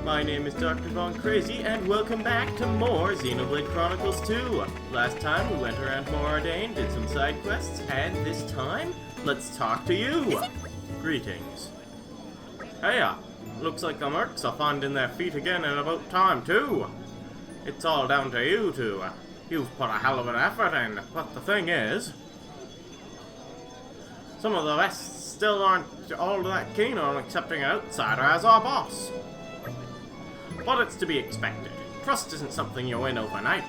My name is Dr. Von Crazy, and welcome back to more Xenoblade Chronicles 2. Last time we went around Moradane, did some side quests, and this time, let's talk to you. Greetings. Heya, looks like the Mercs are finding their feet again in about time too. It's all down to you two. You've put a hell of an effort in, but the thing is, some of the rest still aren't all that keen on accepting an outsider as our boss. But it's to be expected. Trust isn't something you win overnight.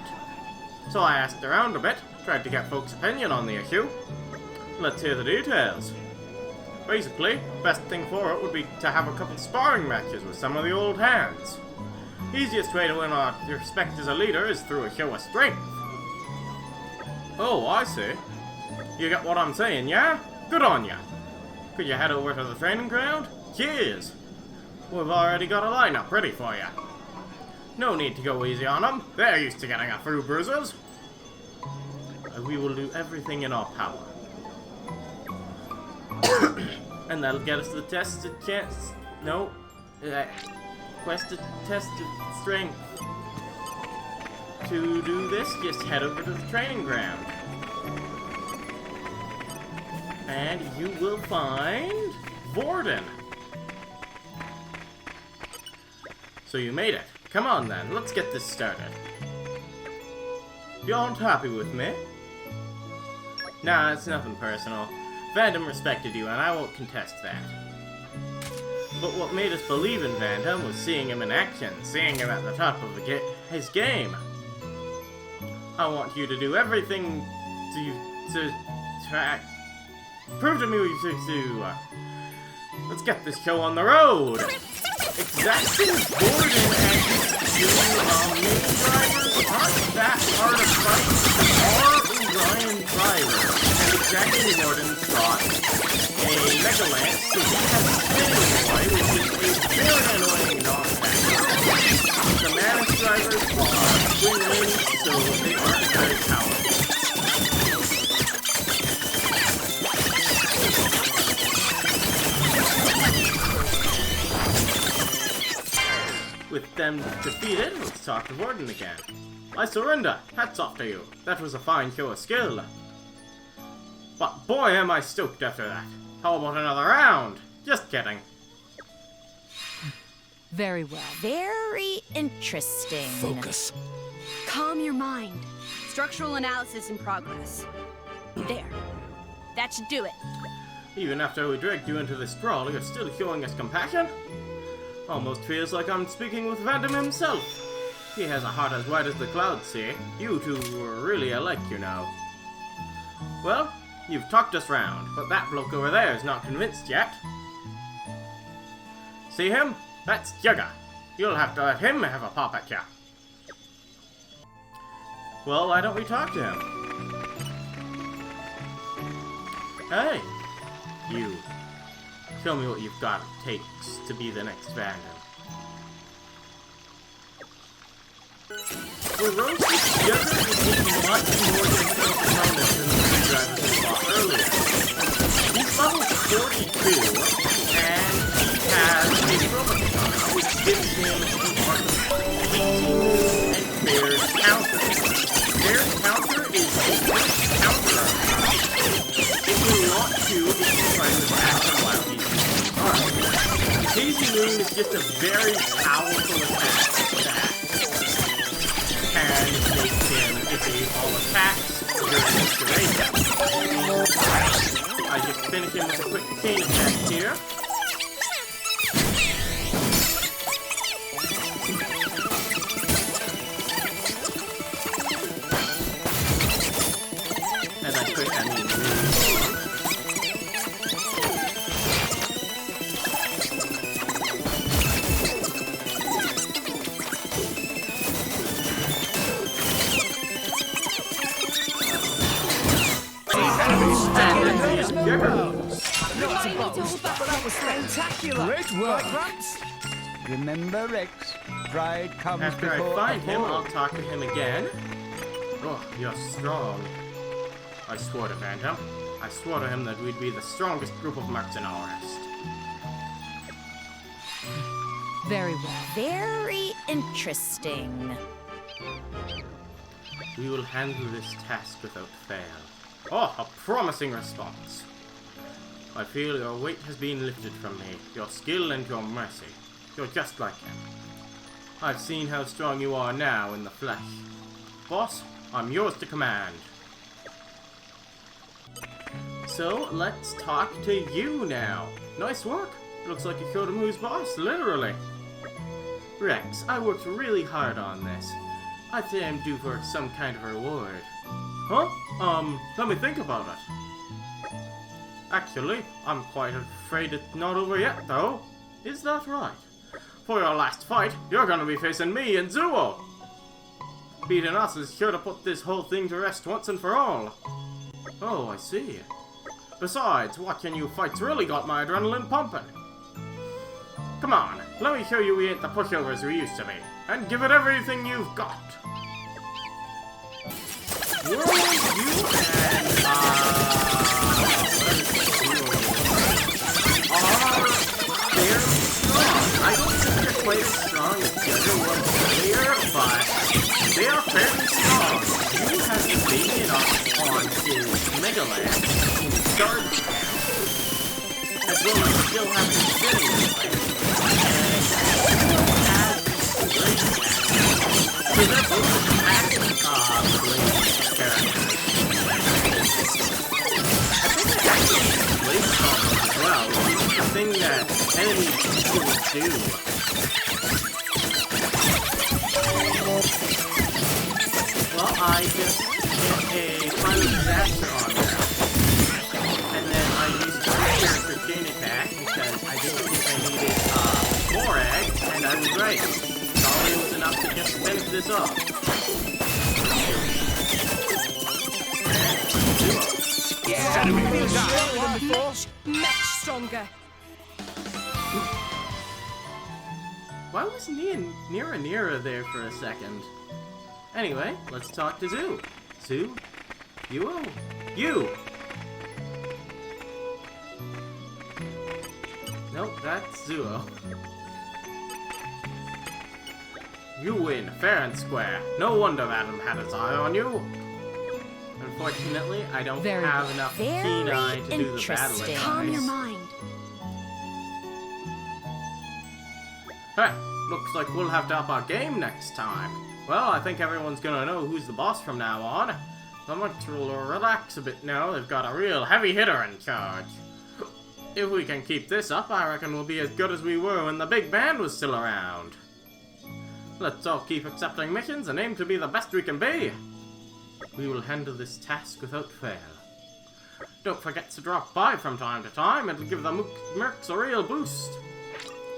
So I asked around a bit, tried to get folks' opinion on the issue. Let's hear the details. Basically, best thing for it would be to have a couple sparring matches with some of the old hands. Easiest way to win our respect as a leader is through a show of strength. Oh, I see. You get what I'm saying, yeah? Good on ya. Could you head over to the training ground? Cheers! We've already got a lineup ready for you. No need to go easy on them. They're used to getting a few bruises. We will do everything in our power. And that'll get us the tested chance. No. Quest to test strength. To do this, just head over to the training ground. And you will find Vorden. So you made it. Come on then, let's get this started. You aren't happy with me? Nah, it's nothing personal. Vandham respected you, and I won't contest that. But what made us believe in Vandham was seeing him in action, seeing him at the top of his game. I want you to do everything to track. Prove to me what you do. Let's get this show on the road. Exacting Vorden and two main drivers aren't that hard to fight. Are Orion drivers, and exacting Vorden's got a Mega Lance, so he has a spinning boy, which is a very annoying non-factor. The Manus drivers are twin-wing, so they aren't very powerful. With them defeated, let's talk to Vorden again. I surrender. Hats off to you. That was a fine show of skill. But boy, am I stoked after that. How about another round? Just kidding. Very well. Very interesting. Focus. Calm your mind. Structural analysis in progress. There. That should do it. Even after we dragged you into this brawl, you're still showing us compassion? Almost feels like I'm speaking with Vandham himself. He has a heart as wide as the clouds, see? You two are really alike, you know. Well, you've talked us round, but that bloke over there is not convinced yet. See him? That's Jugga. You'll have to let him have a pop at ya. Well, why don't we talk to him? Hey, you. Show me what you've got it takes to be the next Vandham. For Rose's Jugga is much more difficult opponent than the three drivers we fought earlier. He's level 42, and he has a Chronicles, which gives him the art of painting and Bear's counter. Bear's counter is a counter. If you want to, you can try to attack him while he's Daisy Moon is just a very powerful attack that can make him evade all attacks during his duration. I just finish him with a quick chain attack here. And I quick, I mean, That was spectacular! Great work! Remember, Rex, pride comes after I before find him, fall. I'll talk to him again. Oh, you're strong. I swore to Vandham. I swore to him that we'd be the strongest group of mercs in our rest. Very well. Very interesting. We will handle this task without fail. Oh, a promising response. I feel your weight has been lifted from me, your skill and your mercy. You're just like him. I've seen how strong you are now in the flesh. Boss, I'm yours to command. So, let's talk to you now. Nice work. Looks like you showed him who's boss, literally. Rex, I worked really hard on this. I'd say I'm due for some kind of reward. Huh? Let me think about it. Actually, I'm quite afraid it's not over yet, though. Is that right? For your last fight, you're gonna be facing me and Zuo. Beating us is sure to put this whole thing to rest once and for all. Oh, I see. Besides, watching you fight's really got my adrenaline pumping. Come on, let me show you we ain't the pushovers we used to be, and give it everything you've got. You and they're strong. I don't think they're quite as strong as the other ones earlier, but they are fairly strong. You have to beat it up on his Mega Land in Guards Camp, as well as still have to spin this fight. So they're both attack Blade characters. I think they actually have Blade combos as well, which is the thing that enemies usually do. Well, I just hit a final disaster on them. And then I used the character chain attack because I didn't think I needed more eggs, and I was right. Solid was enough to just finish this off. Much stronger. Why was Nira there for a second? Anyway, let's talk to Zoo. Zoo? You! Nope, that's Zuo. You win, fair and square. No wonder Adam had his eye on you. Unfortunately, I don't have enough keen eye to do the battling. Calm your mind. Hey, looks like we'll have to up our game next time. Well, I think everyone's gonna know who's the boss from now on. The Mercs will relax a bit now. They've got a real heavy hitter in charge. If we can keep this up, I reckon we'll be as good as we were when the big band was still around. Let's all keep accepting missions and aim to be the best we can be. We will handle this task without fail. Don't forget to drop by from time to time. It'll give the Mercs a real boost.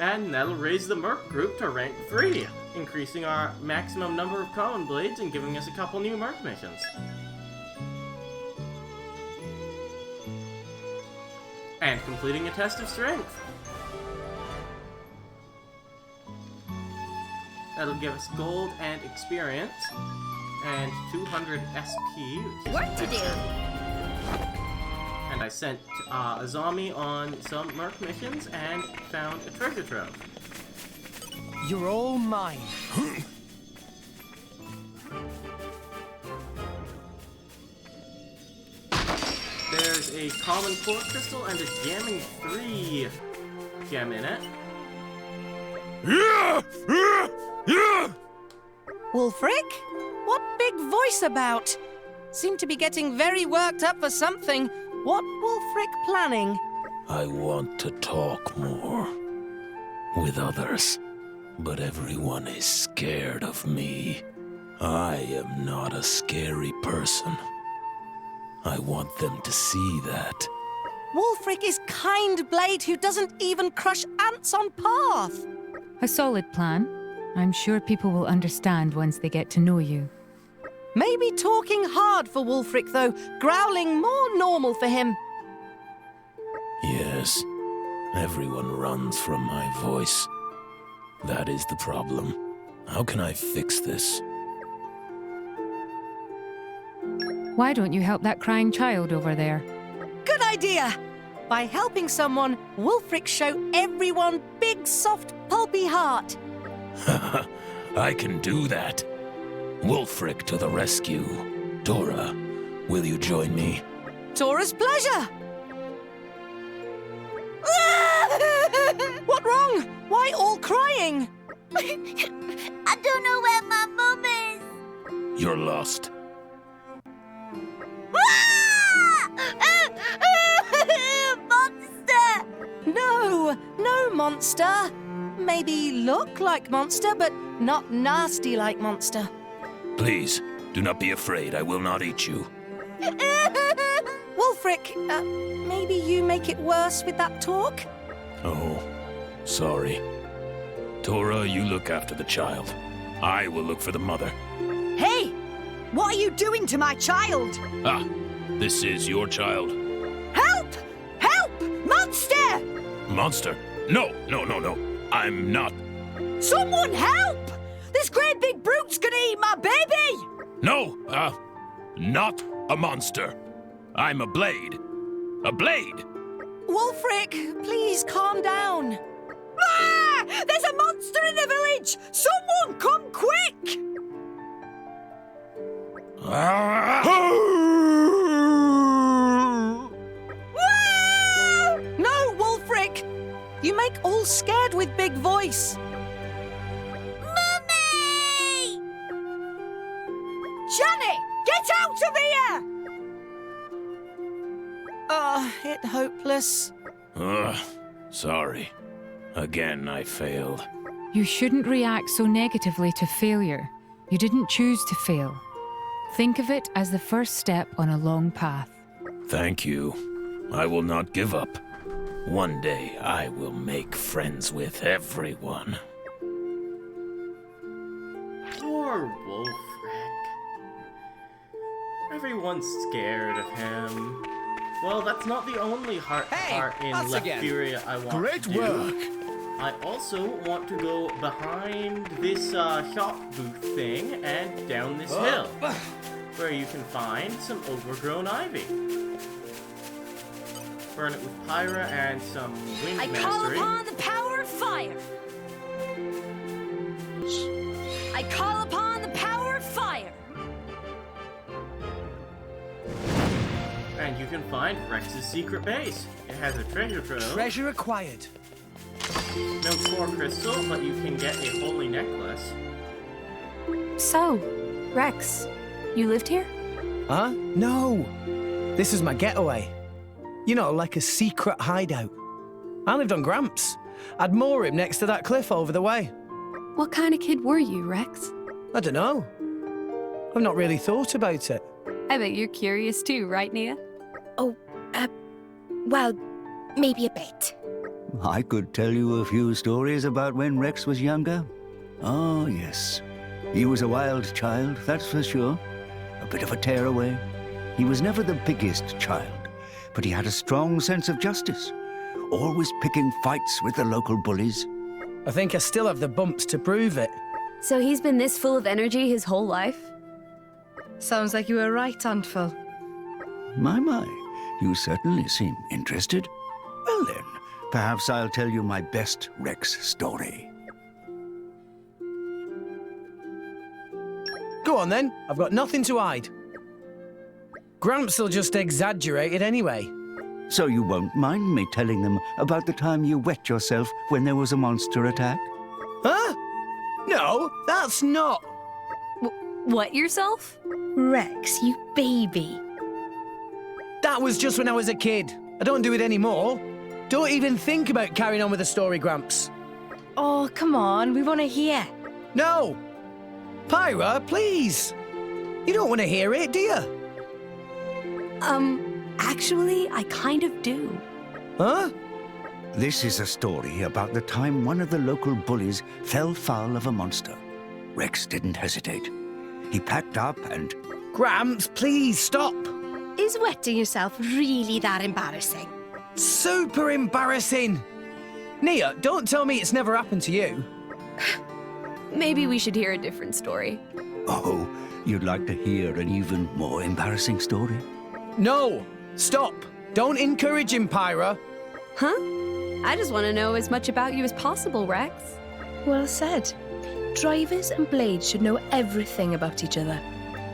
And that'll raise the Merc group to rank 3, increasing our maximum number of common blades and giving us a couple new Merc missions. And completing a test of strength. That'll give us gold and experience, and 200 SP, which is Work to do. And I sent Azami on some Merc missions and found a treasure trove. You're all mine. There's a common core crystal and a jamming 3 gem in it. Wulfric? What big voice about? Seem to be getting very worked up for something. What Wulfric planning? I want to talk more with others, but everyone is scared of me. I am not a scary person. I want them to see that. Wulfric is kind blade who doesn't even crush ants on path. A solid plan. I'm sure people will understand once they get to know you. Maybe talking hard for Wulfric, though. Growling more normal for him. Yes, everyone runs from my voice. That is the problem. How can I fix this? Why don't you help that crying child over there? Good idea! By helping someone, Wulfric show everyone big, soft, pulpy puppy heart. I can do that. Wulfric to the rescue. Dora, will you join me? Tora's pleasure. What wrong? Why all crying? I don't know where my mum is. You're lost. Monster! No, no monster. Maybe look like monster, but not nasty like monster. Please, do not be afraid. I will not eat you. Wulfric, maybe you make it worse with that talk? Oh, sorry. Dora, you look after the child. I will look for the mother. Hey! What are you doing to my child? Ah, this is your child. Help! Help! Monster! Monster? No. I'm not. Someone help! This great big brute's gonna eat my baby! No, not a monster. I'm a blade. A blade! Wulfric, please calm down. Ah! There's a monster in the village! Someone come quick! No, Wulfric! You make all scared with big voice. Mummy! Johnny, get out of here! It hopeless. Sorry. Again, I failed. You shouldn't react so negatively to failure. You didn't choose to fail. Think of it as the first step on a long path. Thank you. I will not give up. One day, I will make friends with everyone. Poor Wulfric. Everyone's scared of him. Well, that's not the only part in us again. Lefuria I want Great to do. work. I also want to go behind this shop booth thing and down this hill, where you can find some overgrown ivy. Burn it with Pyra and some wind I mastery. call upon the power of fire! I call upon the power of fire! And you can find Rex's secret base. It has a treasure trove. Treasure acquired. No core crystal, but you can get a holy necklace. So, Rex, you lived here? Huh? No. This is my getaway. You know, like a secret hideout. I lived on Gramps. I'd moor him next to that cliff over the way. What kind of kid were you, Rex? I don't know. I've not really thought about it. I bet you're curious too, right, Nia? Oh, well, maybe a bit. I could tell you a few stories about when Rex was younger. Oh, yes. He was a wild child, that's for sure. A bit of a tearaway. He was never the biggest child, but he had a strong sense of justice. Always picking fights with the local bullies. I think I still have the bumps to prove it. So he's been this full of energy his whole life? Sounds like you were right, Antful. My, you certainly seem interested. Well then, perhaps I'll tell you my best Rex story. Go on then, I've got nothing to hide. Gramps will just exaggerate it anyway. So you won't mind me telling them about the time you wet yourself when there was a monster attack? Huh? No, that's not. What yourself? Rex, you baby. That was just when I was a kid. I don't do it anymore. Don't even think about carrying on with the story, Gramps. Oh, come on, we want to hear. No! Pyra, please! You don't want to hear it, do you? Actually, I kind of do. Huh? This is a story about the time one of the local bullies fell foul of a monster. Rex didn't hesitate. He packed up and... Gramps, please stop! Is wetting yourself really that embarrassing? Super embarrassing! Nia, don't tell me it's never happened to you. Maybe we should hear a different story. Oh, you'd like to hear an even more embarrassing story? No! Stop! Don't encourage him, Pyra! Huh? I just want to know as much about you as possible, Rex. Well said. Drivers and blades should know everything about each other.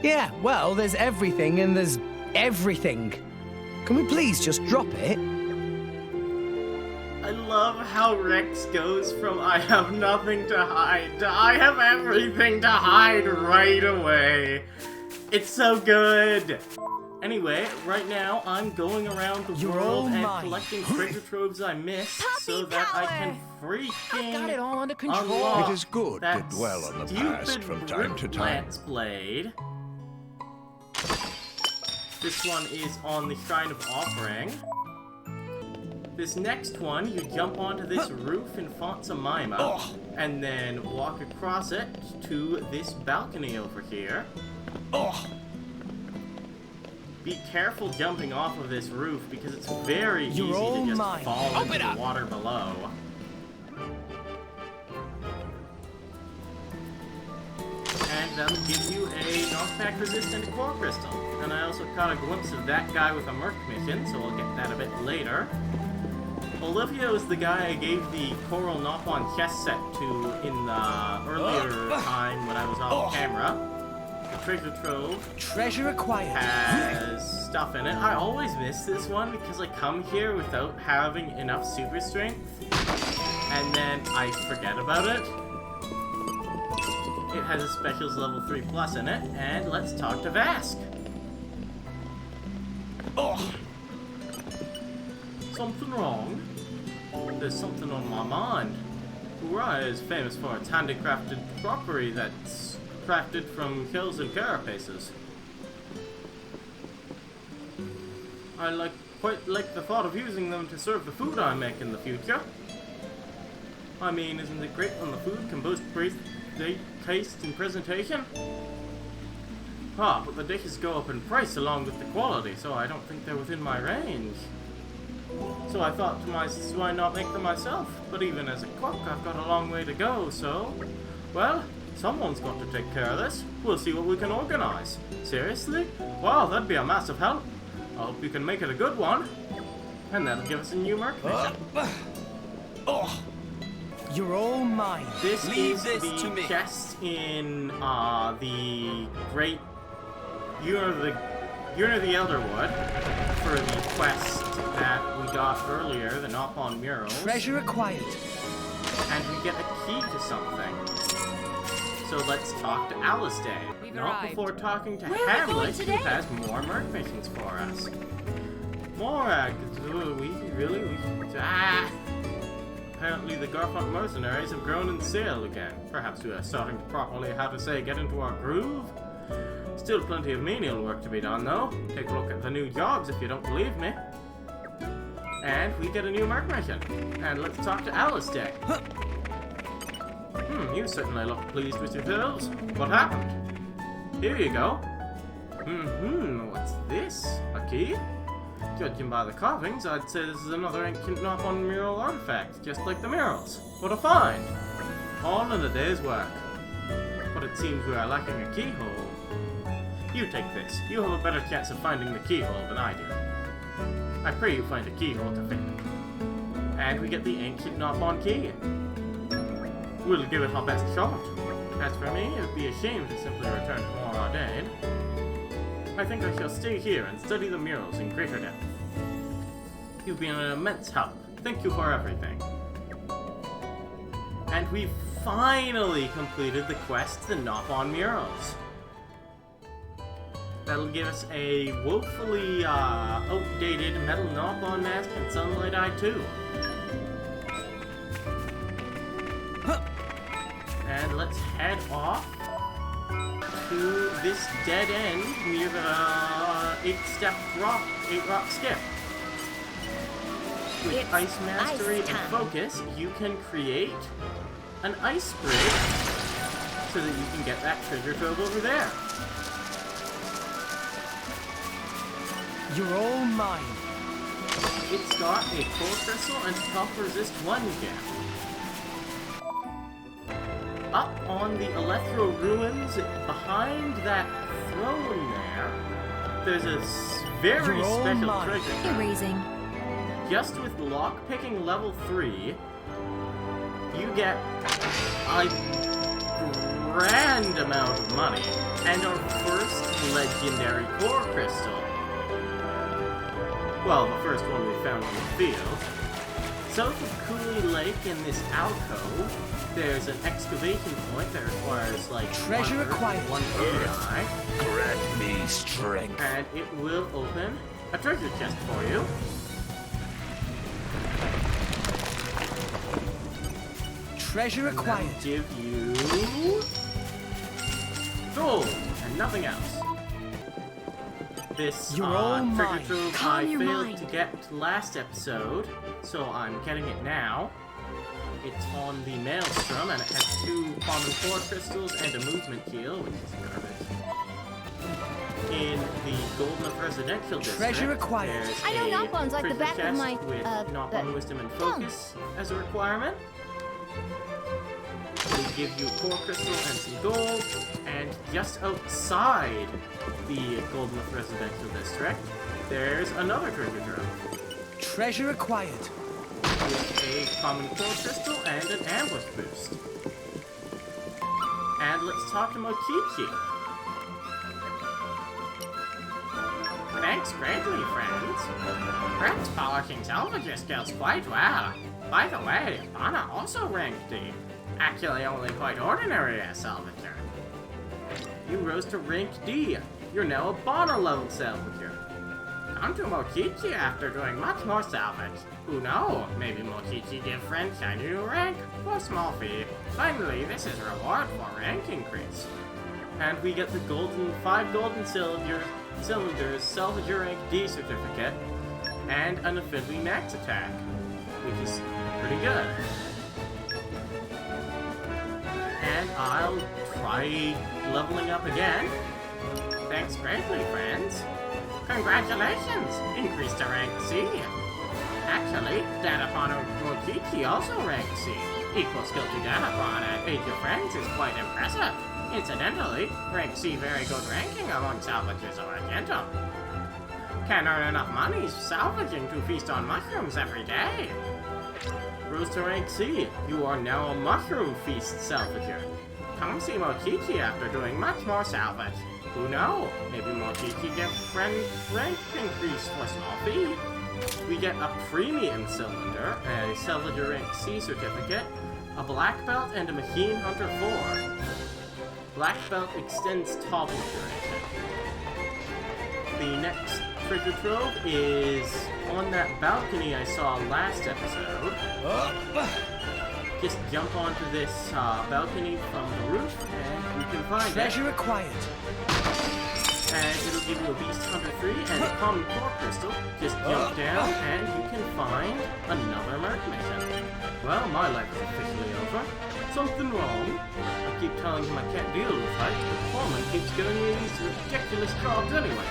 Yeah, well, there's everything and there's everything. Can we please just drop it? I love how Rex goes from I have nothing to hide to I have everything to hide right away. It's so good. Anyway, right now I'm going around the world and collecting treasure troves I missed so that I can freaking Got it all under control. unlock It is good to that dwell on the past stupid from time to time. Lance blade. This one is on the Shrine of Offering. This next one, you jump onto this roof in Font Jemima, and then walk across it to this balcony over here. Be careful jumping off of this roof because it's very easy to just fall into the water below. And that'll give you a knockback resistant core crystal. And I also caught a glimpse of that guy with a Merc mission, so we'll get that a bit later. Olivia is the guy I gave the Coral Knock-On chess set to in the earlier time when I was off camera. The treasure trove. Treasure acquired. Has stuff in it. I always miss this one because I come here without having enough super strength. And then I forget about it. It has a specials level 3+ in it. And let's talk to Vask. Something wrong? There's something on my mind. Uriah is famous for its handicrafted crockery that's crafted from kills and carapaces. I quite like the thought of using them to serve the food I make in the future. I mean, isn't it great when the food can boast great taste and presentation? But the dishes go up in price along with the quality, so I don't think they're within my range. So I thought to myself, why not make them myself? But even as a cook, I've got a long way to go, so... Well, someone's got to take care of this. We'll see what we can organize. Seriously? Wow, that'd be a massive help. I hope you can make it a good one. And that'll give us a new Merc mission. You're all mine. This is the chest in the Great Year of the Elderwood for the quest that we got earlier, the Knock-On Murals. Treasure acquired. And we get a key to something. So let's talk to Alistair. Not before talking to Hamlet, who has more Merc missions for us. More Apparently the Garfont mercenaries have grown in sail again. Perhaps we are starting to properly, get into our groove? Still plenty of menial work to be done, though. Take a look at the new jobs if you don't believe me. And we get a new Merc mission. And let's talk to Alistair. You certainly look pleased with your fills. What happened? Here you go. What's this? A key? Judging by the carvings, I'd say this is another ancient Knock-On mural artifact, just like the murals. What a find! All in a day's work. But it seems we are lacking a keyhole. You take this. You have a better chance of finding the keyhole than I do. I pray you find a keyhole to fit it. And we get the ancient Knock-On key. We'll give it our best shot. As for me, it would be a shame to simply return to more Ardain. I think I shall stay here and study the murals in greater depth. You've been an immense help. Thank you for everything. And we've finally completed the quest to Knock-On Murals. That'll give us a woefully outdated metal Knock-On mask and Sunlight Eye 2. And let's head off to this dead end near the 8-rock skip. With Ice Mastery and Focus, you can create an ice bridge so that you can get that treasure trove over there. You're all mine. It's got a core crystal and top resist 1 gem. Up on the Elethro ruins, behind that throne there's a very special treasure trove. Just with lockpicking level 3, you get a grand amount of money and our first legendary core crystal. Well, the first one we found on the field. South of Cooley Lake in this alcove, there's an excavation point that requires like Treasure acquired. one AI, Grant me strength. and it will open a treasure chest for you. Treasure And that'll acquired. give you gold and nothing else. This You're all treasure mine. trove Calm I your failed mind. to get last episode, so I'm getting it now. It's on the Maelstrom, and it has 2 common core crystals and a movement heal, which is garbage. In the Golden Residential District, Treasure acquired. there's I know a knock one's like the treasure back of chest my, with knock on wisdom and focus as a requirement. It'll give you a core crystal and some gold, and just outside the Golden Residential District, there's another treasure trove Treasure acquired. with a common core crystal and an ambush boost. And let's talk to Mochichi. Thanks greatly, friends. Perhaps polishing salvager skills quite well. By the way, Anna also ranked D. Actually, only quite ordinary as salvager. You rose to rank D. You're now a Bonner level salvager. Come to Mochichi after doing much more salvage. Who knows? Maybe Mochichi give friends a new rank for a small fee. Finally, this is reward for rank increase. And we get the 5 golden cylinders salvager rank D certificate and an affinity max attack, which is pretty good. And I'll try leveling up again. Thanks greatly, friends. Congratulations! Increased to rank C. Actually, Danapon and Mochichi also rank C. Equal skill to Danapon and 8 your friends is quite impressive. Incidentally, rank C very good ranking among salvagers of Argento. Can earn enough money salvaging to feast on mushrooms every day. Rose to rank C, you are now a mushroom feast salvager. Come see Mochichi after doing much more salvage. Who knows? Maybe Mochichi get friend rank increase for small fee. We get a premium cylinder, a salvager rank C certificate, a black belt, and a machine hunter 4. Black belt extends toggle duration. The next treasure trove is on that balcony I saw last episode. Just jump onto this balcony from the roof and you can find Treasure acquired. And it'll give you a Beast Hunter 3 and a Common Core Crystal. Just jump down and you can find another Merc mission. Well, my life is officially over. Something wrong? I keep telling him I can't deal with fights, but Foreman keeps giving me these ridiculous jobs anyway.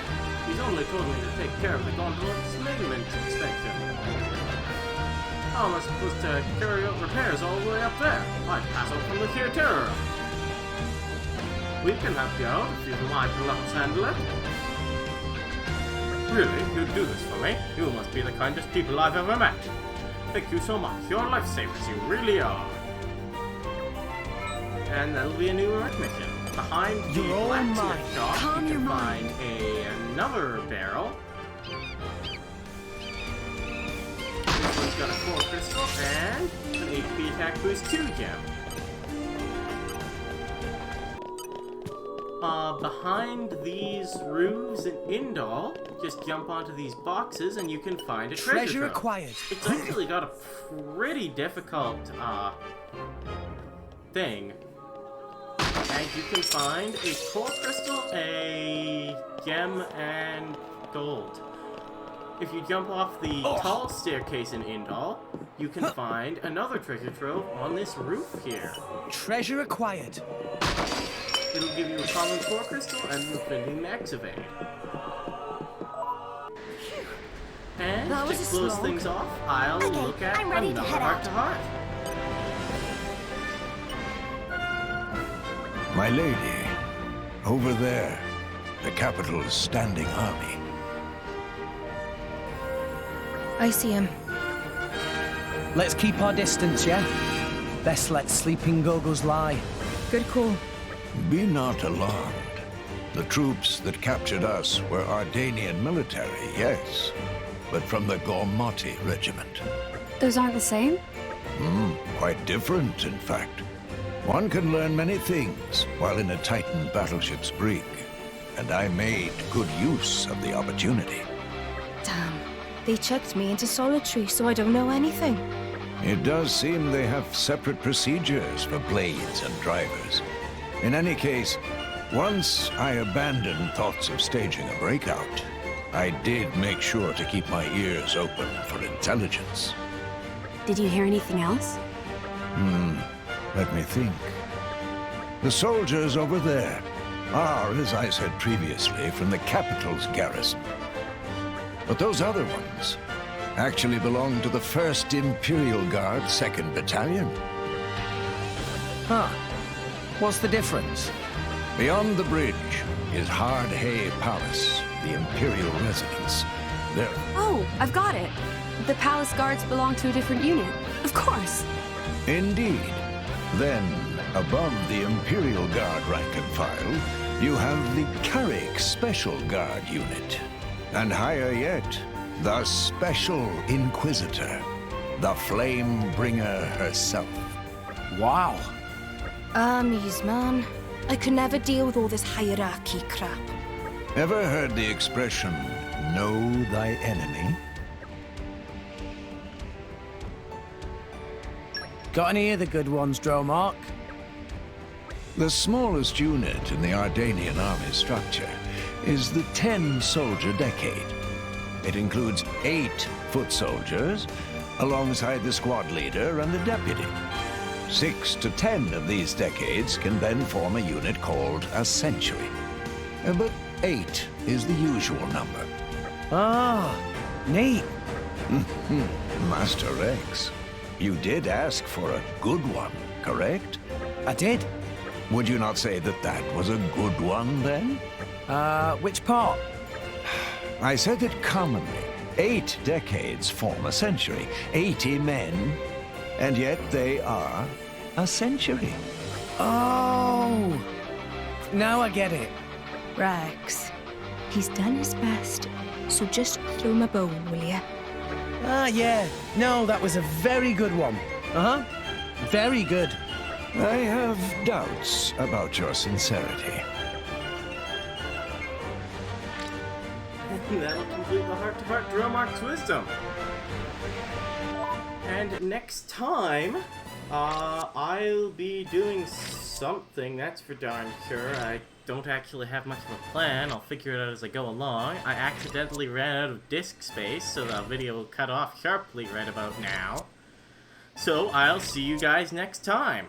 He's only told me to take care of the Gondola Slayment extension. How am I supposed to carry out repairs all the way up there? I'd pass out from the sheer terror. We can help you out if you'd like to let us handle it. Really? You'd do this for me? You must be the kindest people I've ever met. Thank you so much. You're lifesavers, you really are. And that'll be a new work mission. Behind the You're all mine. blacksmith shop, Calm you your can mind. find another barrel. This one's got a core crystal and an HP attack boost 2 gem. Behind these roofs in Indal, just jump onto these boxes and you can find a treasure Treasure trove. acquired. It's actually got a pretty difficult, thing. And you can find a core crystal, a gem, and gold. If you jump off the tall staircase in Indal, you can find another treasure trove on this roof here. Treasure acquired. It'll give you a common core crystal and an infinity max evade. And That to was a close slog. things off, I'll Okay, look at I'm ready to another head out. heart-to-heart. My lady, over there, the capital's standing army. I see him. Let's keep our distance, yeah? Best let sleeping goggles lie. Good call. Be not alarmed. The troops that captured us were Ardanian military, yes, but from the Gormati regiment. Those aren't the same? Quite different, in fact. One can learn many things while in a Titan battleship's brig, and I made good use of the opportunity. Damn. They chucked me into solitary, so I don't know anything. It does seem they have separate procedures for blades and drivers. In any case, once I abandoned thoughts of staging a breakout, I did make sure to keep my ears open for intelligence. Did you hear anything else? Let me think. The soldiers over there are, as I said previously, from the capital's garrison. But those other ones actually belong to the 1st Imperial Guard 2nd Battalion. Huh. What's the difference? Beyond the bridge is Hard Hay Palace, the Imperial residence. There. Oh, I've got it. The palace guards belong to a different unit. Of course. Indeed. Then, above the Imperial Guard rank and file, you have the Carrick Special Guard unit. And higher yet, the Special Inquisitor, the Flame Bringer herself. Wow. Armies, man. I could never deal with all this hierarchy crap. Ever heard the expression, know thy enemy? Got any of the good ones, Dromark? The smallest unit in the Ardanian army structure is the 10-soldier decade. It includes 8 foot soldiers, alongside the squad leader and the deputy. 6 to 10 of these decades can then form a unit called a century. But 8 is the usual number. Ah, neat. Master Rex, you did ask for a good one, correct? I did. Would you not say that that was a good one, then? Which part? I said that commonly, 8 decades form a century, 80 men, and yet they are a century. Oh! Now I get it. Rex, he's done his best, so just throw him a bone, will ya? Ah, yeah. No, that was a very good one. Uh-huh. Very good. I have doubts about your sincerity. That'll complete the heart-to-heart Dromark's wisdom. And next time, I'll be doing something, that's for darn sure. I don't actually have much of a plan. I'll figure it out as I go along. I accidentally ran out of disk space, so the video will cut off sharply right about now. So I'll see you guys next time.